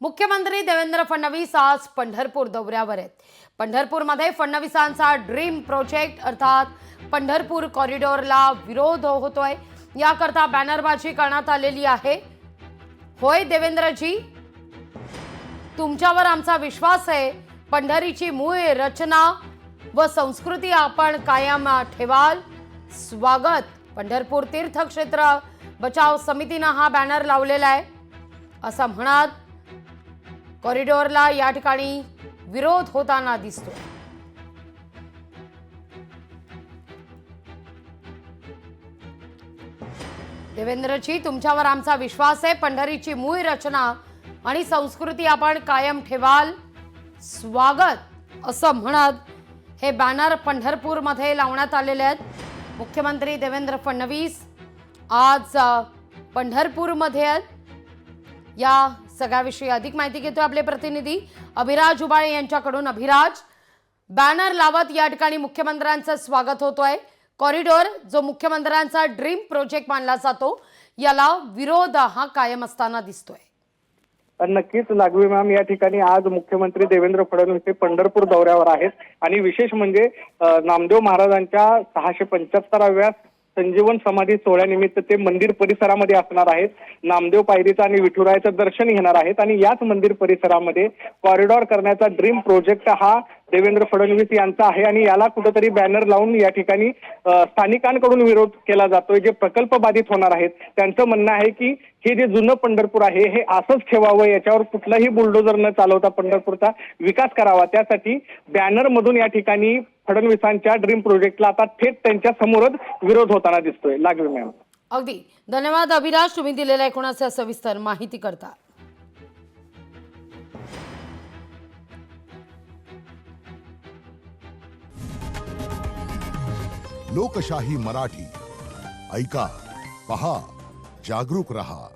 मुख्यमंत्री देवेंद्र फडणवीस आज पंढरपूर दौऱ्यावर आहेत। पंढरपूरमध्ये फडणवीसांचा ड्रीम प्रोजेक्ट अर्थात पंढरपूर कॉरिडॉरला विरोध होतोय। याकरता बॅनरबाजी करण्यात आलेली आहे। होय देवेंद्रजी, तुमच्यावर आमचा विश्वास आहे। पंढरीची मूळ रचना व संस्कृती आपण कायम ठेवाल। स्वागत। पंढरपूर तीर्थक्षेत्र बचाव समितीने हा बॅनर लावलेला आहे असं म्हणत कॉरिडॉरला या ठिकाणी विरोध होताना दिसतो। देवेंद्रजी, तुमच्यावर आमचा विश्वास आहे। पंढरीची मूळ रचना आणि संस्कृती आपण कायम ठेवाल। स्वागत असं म्हणत हे बॅनर पंढरपूरमध्ये लावण्यात आलेले आहेत। मुख्यमंत्री देवेंद्र फडणवीस आज पंढरपूरमध्ये आहेत। या सगळ्याविषयी अधिक माहिती घेतोय आपले प्रतिनिधी अभिराज उबाळे यांच्याकडून। अभिराज, बॅनर लावत या ठिकाणी मुख्यमंत्र्यांचं स्वागत होतोय। कॉरिडॉर जो मुख्यमंत्र्यांचा ड्रीम प्रोजेक्ट मानला जातो, याला विरोध हा कायम असताना दिसतोय। नक्कीच लागवी मॅम, या ठिकाणी आज मुख्यमंत्री देवेंद्र फडणवीस हे पंढरपूर दौऱ्यावर आहेत आणि विशेष म्हणजे नामदेव महाराजांच्या 675व्या संजीवन समाधी सोहळ्यानिमित्त ते मंदिर परिसरामध्ये असणार आहेत। नामदेव पायरीचं आणि विठुरायाचं दर्शन घेणार आहेत आणि याच मंदिर परिसरामध्ये कॉरिडॉर करण्याचा ड्रीम प्रोजेक्ट हा देवेंद्र फडणवीस यांचा आहे आणि याला कुठेतरी बॅनर लावून या ठिकाणी स्थानिकांकडून विरोध केला जातोय। जे प्रकल्प बाधित होणार आहेत त्यांचं म्हणणं आहे की हे जे जुनं पंढरपूर आहे हे असंच ठेवावं, याच्यावर कुठलाही बुलडोजर न चालवता पंढरपूरचा विकास करावा। त्यासाठी बॅनर मधून या ठिकाणी फडणवीसांच्या ड्रीम प्रोजेक्टला आता थेट त्यांच्या समोरच विरोध होताना दिसतोय। लागवी मॅम, अगदी धन्यवाद अभिराज, तुम्ही दिलेल्या एकूणाच्या सविस्तर माहिती करता। लोकशाही मराठी ऐका, पहा, जागरूक रहा।